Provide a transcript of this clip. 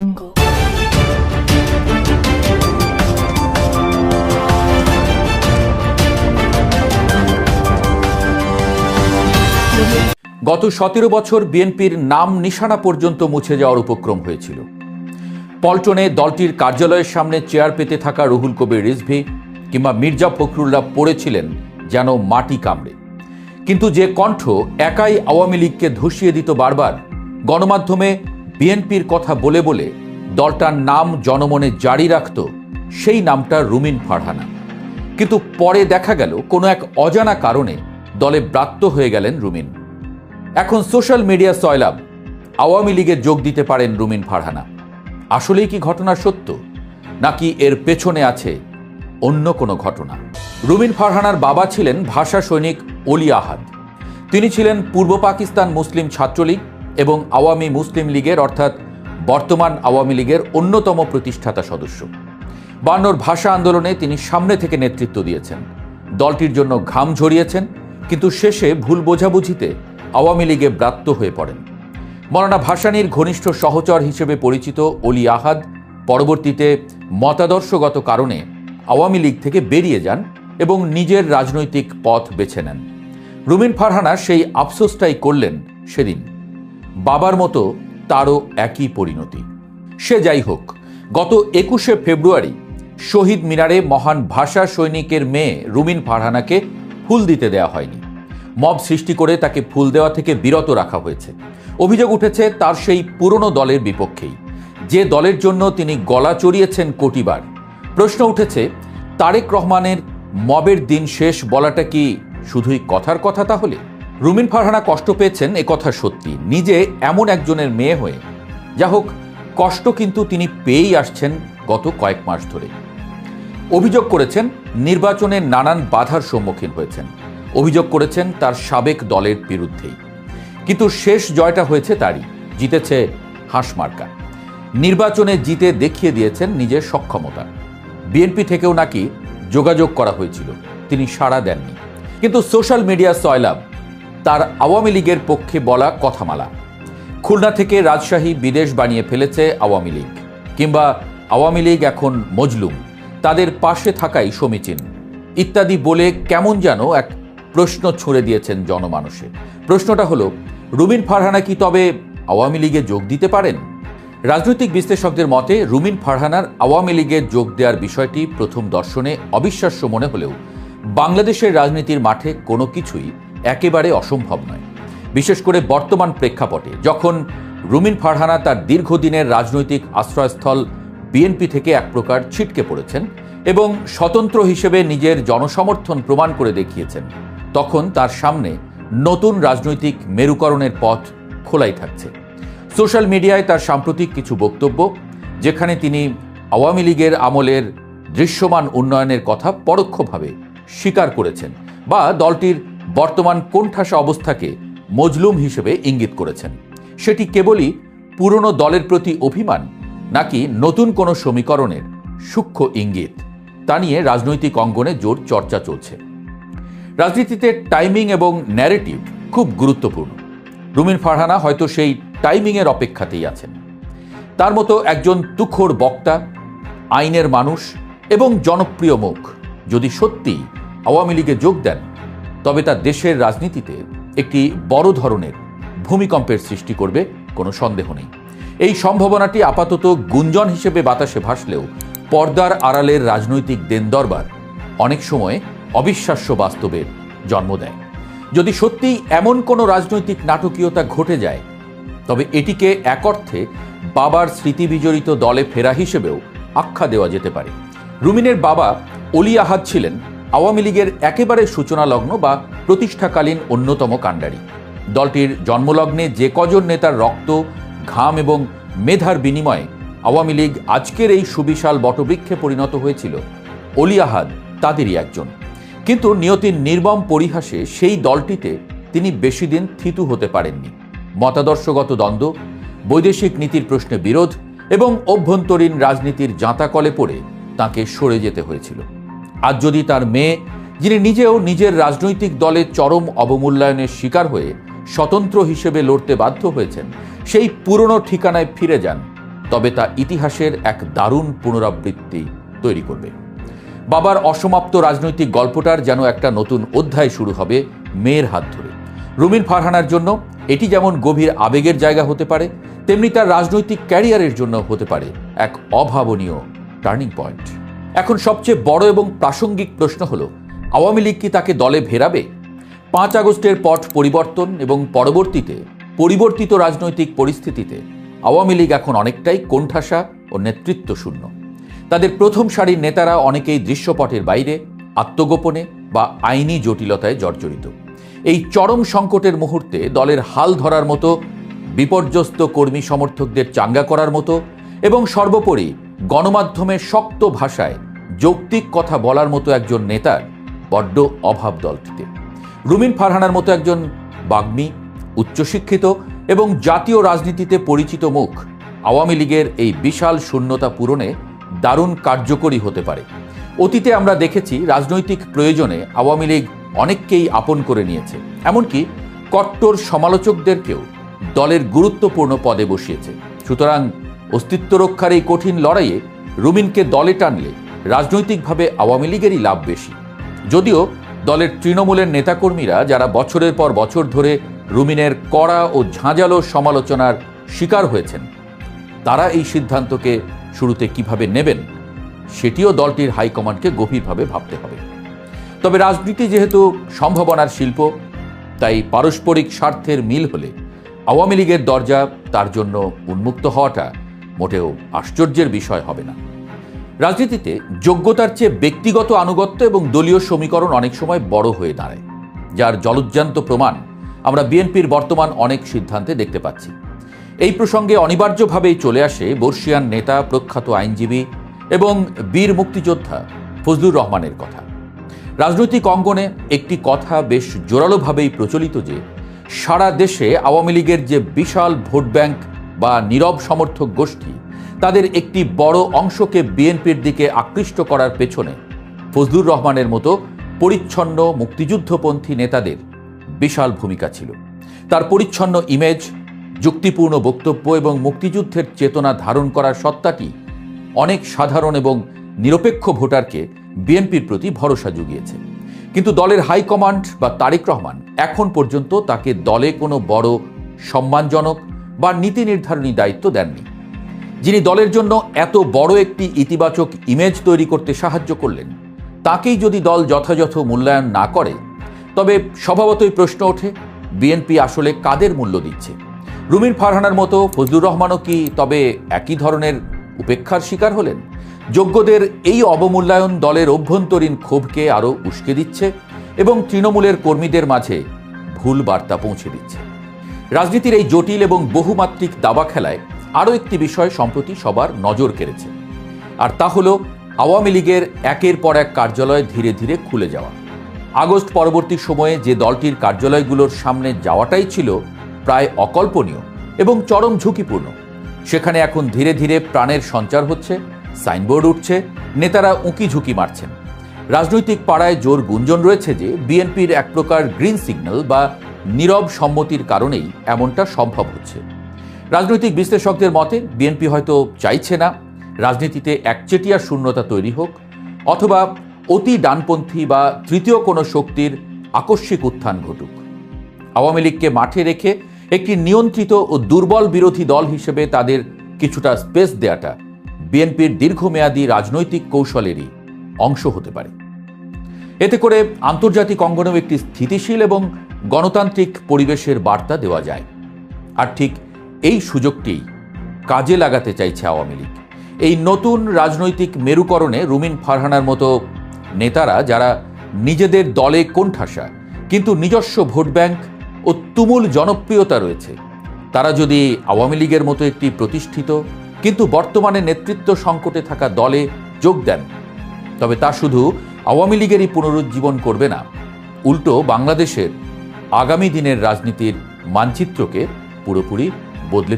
Jungle. গত ১৭ বছর বিএনপির নাম নিশানা পর্যন্ত মুছে যাওয়ার উপক্রম হয়েছিল। পল্টনে দলটির কার্যালয়ের সামনে চেয়ার পেতে থাকা রুহুল কবির রিজভী কিংবা মির্জা ফখরুল্লাহ পড়েছিলেন যেন মাটি কামড়ে। কিন্তু যে কণ্ঠ একাই আওয়ামী লীগকে ধসিয়ে দিত বারবার, গণমাধ্যমে বিএনপির কথা বলে বলে দলটার নাম জনমনে জারি রাখত, সেই নামটা রুমিন ফারহানা। কিন্তু পরে দেখা গেল কোনো এক অজানা কারণে দলে ব্রাত্য হয়ে গেলেন রুমিন। এখন সোশ্যাল মিডিয়া সয়লাব, আওয়ামী লীগে যোগ দিতে পারেন রুমিন ফারহানা। আসলেই কি ঘটনা সত্য, নাকি এর পেছনে আছে অন্য কোনো ঘটনা? রুমিন ফারহানার বাবা ছিলেন ভাষা সৈনিক অলি আহাদ। তিনি ছিলেন পূর্ব পাকিস্তান মুসলিম ছাত্রলীগ এবং আওয়ামী মুসলিম লীগের অর্থাৎ বর্তমান আওয়ামী লীগের অন্যতম প্রতিষ্ঠাতা সদস্য। ৫২ ভাষা আন্দোলনে তিনি সামনে থেকে নেতৃত্ব দিয়েছেন, দলটির জন্য ঘাম ঝরিয়েছেন, কিন্তু শেষে ভুল বোঝাবুঝিতে আওয়ামী লীগে ব্রাত্য হয়ে পড়েন। মৌলানা ভাসানীর ঘনিষ্ঠ সহচর হিসেবে পরিচিত অলি আহাদ পরবর্তীতে মতাদর্শগত কারণে আওয়ামী লীগ থেকে বেরিয়ে যান এবং নিজের রাজনৈতিক পথ বেছে নেন। রুমিন ফারহানা সেই আফসোসটাই করলেন সেদিন। বাবার মতো তারও একই পরিণতি। সে যাই হোক, গত ২১শে ফেব্রুয়ারি শহীদ মিনারে মহান ভাষা সৈনিকের মেয়ে রুমিন ফারহানাকে ফুল দিতে দেওয়া হয়নি। মব সৃষ্টি করে তাকে ফুল দেওয়া থেকে বিরত রাখা হয়েছে। অভিযোগ উঠেছে তার সেই পুরনো দলের বিপক্ষেই, যে দলের জন্য তিনি গলা চড়িয়েছেন কোটিবার। প্রশ্ন উঠেছে, তারেক রহমানের মবের দিন শেষ বলাটা কি শুধুই কথার কথা? তাহলে রুমিন ফারহানা কষ্ট পেয়েছেন, একথা সত্যি। নিজে এমন একজনের মেয়ে হয়ে, যা হোক, কষ্ট কিন্তু তিনি পেয়েই আসছেন গত কয়েক মাস ধরে। অভিযোগ করেছেন নির্বাচনে নানান বাধার সম্মুখীন হয়েছেন। অভিযোগ করেছেন তার সাবেক দলের বিরুদ্ধেই। কিন্তু শেষ জয়টা হয়েছে তারই, জিতেছে হাঁসমার্কা। নির্বাচনে জিতে দেখিয়ে দিয়েছেন নিজের সক্ষমতা। বিএনপি থেকেও নাকি যোগাযোগ করা হয়েছিল, তিনি সাড়া দেননি। কিন্তু সোশ্যাল মিডিয়া সয়লাব তার আওয়ামী লীগের পক্ষে বলা কথামালা। খুলনা থেকে রাজশাহী বিদেশ বানিয়ে ফেলেছে আওয়ামী লীগ, কিংবা আওয়ামী লীগ এখন মজলুম, তাদের পাশে থাকাই সমীচীন ইত্যাদি বলে কেমন যেন এক প্রশ্ন ছুড়ে দিয়েছেন জনমানসে। প্রশ্নটা হলো, রুমিন ফারহানা কি তবে আওয়ামী লীগে যোগ দিতে পারেন? রাজনৈতিক বিশ্লেষকদের মতে রুমিন ফারহানার আওয়ামী লীগে যোগ দেওয়ার বিষয়টি প্রথম দর্শনে অবিশ্বাস্য মনে হলেও বাংলাদেশের রাজনীতির মাঠে কোনো কিছুই একেবারে অসম্ভব নয়। বিশেষ করে বর্তমান প্রেক্ষাপটে, যখন রুমিন ফারহানা তার দীর্ঘদিনের রাজনৈতিক আশ্রয়স্থল বিএনপি থেকে এক প্রকার ছিটকে পড়েছেন এবং স্বতন্ত্র হিসেবে নিজের জনসমর্থন প্রমাণ করে দেখিয়েছেন, তখন তার সামনে নতুন রাজনৈতিক মেরুকরণের পথ খোলাই থাকছে। সোশ্যাল মিডিয়ায় তার সাম্প্রতিক কিছু বক্তব্য, যেখানে তিনি আওয়ামী লীগের আমলের দৃশ্যমান উন্নয়নের কথা পরোক্ষভাবে স্বীকার করেছেন বা দলটির বর্তমান কোণঠাসা অবস্থাকে মজলুম হিসেবে ইঙ্গিত করেছেন, সেটি কেবলই পুরনো দলের প্রতি অভিমান, নাকি নতুন কোনো সমীকরণের সূক্ষ্ম ইঙ্গিত, তা নিয়ে রাজনৈতিক অঙ্গনে জোর চর্চা চলছে। রাজনীতিতে টাইমিং এবং ন্যারেটিভ খুব গুরুত্বপূর্ণ। রুমিন ফারহানা হয়তো সেই টাইমিংয়ের অপেক্ষাতেই আছেন। তার মতো একজন তুখোড় বক্তা, আইনের মানুষ এবং জনপ্রিয় মুখ যদি সত্যি আওয়ামী লীগে যোগ দেন, তবে তা দেশের রাজনীতিতে একটি বড় ধরনের ভূমিকম্পের সৃষ্টি করবে, কোনো সন্দেহ নেই। এই সম্ভাবনাটি আপাতত গুঞ্জন হিসেবে বাতাসে ভাসলেও পর্দার আড়ালের রাজনৈতিক দেনদরবার অনেক সময় অবিশ্বাস্য বাস্তবের জন্ম দেয়। যদি সত্যিই এমন কোনো রাজনৈতিক নাটকীয়তা ঘটে যায়, তবে এটিকে এক অর্থে বাবার স্মৃতিবিজড়িত দলে ফেরা হিসেবেও আখ্যা দেওয়া যেতে পারে। রুমিনের বাবা অলি আহাদ ছিলেন আওয়ামী লীগের একেবারে সূচনালগ্ন বা প্রতিষ্ঠাকালীন অন্যতম কাণ্ডারি। দলটির জন্মলগ্নে যে কজন নেতার রক্ত, ঘাম এবং মেধার বিনিময়ে আওয়ামী লীগ আজকের এই সুবিশাল বটবৃক্ষে পরিণত হয়েছিল, অলি আহাদ তাদেরই একজন। কিন্তু নিয়তির নির্মম পরিহাসে সেই দলটিতে তিনি বেশি দিন থিতু হতে পারেননি। মতাদর্শগত দ্বন্দ্ব, বৈদেশিক নীতির প্রশ্নে বিরোধ এবং অভ্যন্তরীণ রাজনীতির জাঁতাকলে পড়ে তাকে সরে যেতে হয়েছিল। আজ যদি তার মেয়ে, যিনি নিজেও নিজের রাজনৈতিক দলের চরম অবমূল্যায়নের শিকার হয়ে স্বতন্ত্র হিসেবে লড়তে বাধ্য হয়েছেন, সেই পুরনো ঠিকানায় ফিরে যান, তবে তা ইতিহাসের এক দারুণ পুনরাবৃত্তি তৈরি করবে। বাবার অসমাপ্ত রাজনৈতিক গল্পটার যেন একটা নতুন অধ্যায় শুরু হবে মেয়ের হাত ধরে। রুমিন ফারহানার জন্য এটি যেমন গভীর আবেগের জায়গা হতে পারে, তেমনি তার রাজনৈতিক ক্যারিয়ারের জন্য হতে পারে এক অভাবনীয় টার্নিং পয়েন্ট। এখন সবচেয়ে বড় এবং প্রাসঙ্গিক প্রশ্ন হলো, আওয়ামী লীগ কি তাকে দলে ফেরাবে? 5 আগস্টের পট পরিবর্তন এবং পরবর্তীতে পরিবর্তিত রাজনৈতিক পরিস্থিতিতে আওয়ামী লীগ এখন অনেকটাই কোণঠাসা ও নেতৃত্ব শূন্য। তাদের প্রথম সারির নেতারা অনেকেই দৃশ্যপটের বাইরে, আত্মগোপনে বা আইনি জটিলতায় জর্জরিত। এই চরম সংকটের মুহূর্তে দলের হাল ধরার মতো, বিপর্যস্ত কর্মী সমর্থকদের চাঙ্গা করার মতো এবং সর্বোপরি গণমাধ্যমে শক্ত ভাষায় যৌক্তিক কথা বলার মতো একজন নেতার বড্ড অভাব দলটিতে। রুমিন ফারহানার মতো একজন বাগ্মী, উচ্চশিক্ষিত এবং জাতীয় রাজনীতিতে পরিচিত মুখ আওয়ামী লীগের এই বিশাল শূন্যতা পূরণে দারুণ কার্যকরী হতে পারে। অতীতে আমরা দেখেছি রাজনৈতিক প্রয়োজনে আওয়ামী লীগ অনেককেই আপন করে নিয়েছে, এমনকি কট্টর সমালোচকদেরকেও দলের গুরুত্বপূর্ণ পদে বসিয়েছে। সুতরাং অস্তিত্ব রক্ষার এই কঠিন লড়াইয়ে রুমিনকে দলে টানলে রাজনৈতিকভাবে আওয়ামী লীগেরই লাভ বেশি। যদিও দলের তৃণমূলের নেতাকর্মীরা যারা বছরের পর বছর ধরে রুমিনের কড়া ও ঝাঁঝালো সমালোচনার শিকার হয়েছেন, তারা এই সিদ্ধান্তকে শুরুতে কিভাবে নেবেন সেটিও দলটির হাইকমান্ডকে গভীরভাবে ভাবতে হবে। তবে রাজনীতি যেহেতু সম্ভাবনার শিল্প, তাই পারস্পরিক স্বার্থের মিল হলে আওয়ামী লীগের দরজা তার জন্য উন্মুক্ত হওয়াটা মোটেও আশ্চর্যের বিষয় হবে না। রাজনীতিতে যোগ্যতার চেয়ে ব্যক্তিগত আনুগত্য এবং দলীয় সমীকরণ অনেক সময় বড় হয়ে দাঁড়ায়, যার জলজ্জান্ত প্রমাণ আমরা বিএনপির বর্তমান অনেক সিদ্ধান্তে দেখতে পাচ্ছি। এই প্রসঙ্গে অনিবার্যভাবেই চলে আসে বর্ষিয়ান নেতা, প্রখ্যাত আইনজীবী এবং বীর মুক্তিযোদ্ধা ফজলুর রহমানের কথা। রাজনৈতিক অঙ্গনে একটি কথা বেশ জোরালোভাবেই প্রচলিত যে সারা দেশে আওয়ামী লীগের যে বিশাল ভোট ব্যাংক বা নীরব সমর্থক গোষ্ঠী, তাদের একটি বড় অংশকে বিএনপির দিকে আকৃষ্ট করার পেছনে ফজলুর রহমানের মতো পরিচ্ছন্ন মুক্তিযুদ্ধপন্থী নেতাদের বিশাল ভূমিকা ছিল। তার পরিচ্ছন্ন ইমেজ, যুক্তিপূর্ণ বক্তব্য এবং মুক্তিযুদ্ধের চেতনা ধারণ করার সত্তাটি অনেক সাধারণ এবং নিরপেক্ষ ভোটারকে বিএনপির প্রতি ভরসা জুগিয়েছে। কিন্তু দলের হাইকমান্ড বা তারেক রহমান এখন পর্যন্ত তাকে দলে কোনো বড় সম্মানজনক বা নীতি নির্ধারণী দায়িত্ব দেননি। যিনি দলের জন্য এত বড় একটি ইতিবাচক ইমেজ তৈরি করতে সাহায্য করলেন, তাকেই যদি দল যথাযথ মূল্যায়ন না করে, তবে স্বভাবতই প্রশ্ন ওঠে, বিএনপি আসলে কাদের মূল্য দিচ্ছে? রুমিন ফারহানার মতো ফজলুর রহমানও কি তবে একই ধরনের উপেক্ষার শিকার হলেন? যোগ্যদের এই অবমূল্যায়ন দলের অভ্যন্তরীণ ক্ষোভকে আরও উস্কে দিচ্ছে এবং তৃণমূলের কর্মীদের মাঝে ভুল বার্তা পৌঁছে দিচ্ছে। রাজনীতির এই জটিল এবং বহুমাত্রিক দাবা খেলায় আরও একটি বিষয় সম্প্রতি সবার নজর কেড়েছে, আর তা হল আওয়ামী লীগের একের পর এক কার্যালয় ধীরে ধীরে খুলে যাওয়া। আগস্ট পরবর্তী সময়ে যে দলটির কার্যালয়গুলোর সামনে যাওয়াটাই ছিল প্রায় অকল্পনীয় এবং চরম ঝুঁকিপূর্ণ, সেখানে এখন ধীরে ধীরে প্রাণের সঞ্চার হচ্ছে, সাইনবোর্ড উঠছে, নেতারা উঁকি ঝুঁকি মারছেন। রাজনৈতিক পাড়ায় জোর গুঞ্জন রয়েছে যে বিএনপির এক প্রকার গ্রিন সিগন্যাল বা নীরব সম্মতির কারণেই এমনটা সম্ভব হচ্ছে। রাজনৈতিক বিশ্লেষকদের মতে বিএনপি হয়তো চাইছে না রাজনীতিতে একচেটিয়া শূন্যতা তৈরি হোক, অথবা অতি ডানপন্থী বা তৃতীয় কোনো শক্তির আকস্মিক উত্থান ঘটুক। আওয়ামী লীগকে মাঠে রেখে একটি নিয়ন্ত্রিত ও দুর্বল বিরোধী দল হিসেবে তাদের কিছুটা স্পেস দেয়াটা বিএনপির দীর্ঘমেয়াদী রাজনৈতিক কৌশলেরই অংশ হতে পারে। এতে করে আন্তর্জাতিক অঙ্গনেও একটি স্থিতিশীল এবং গণতান্ত্রিক পরিবেশের বার্তা দেওয়া যায়। আর ঠিক এই সুযোগটি কাজে লাগাতে চাইছে আওয়ামী লীগ। এই নতুন রাজনৈতিক মেরুকরণে রুমিন ফারহানার মতো নেতারা, যারা নিজেদের দলে কোণঠাসা কিন্তু নিজস্ব ভোট ব্যাংক ও তুমুল জনপ্রিয়তা রয়েছে, তারা যদি আওয়ামী লীগের মতো একটি প্রতিষ্ঠিত কিন্তু বর্তমানে নেতৃত্ব সংকটে থাকা দলে যোগ দেন, তবে তা শুধু আওয়ামী লীগেরই পুনরুজ্জীবন করবে না, উল্টো বাংলাদেশের আগামী দিনের রাজনীতির মানচিত্রকে পুরোপুরি বদলে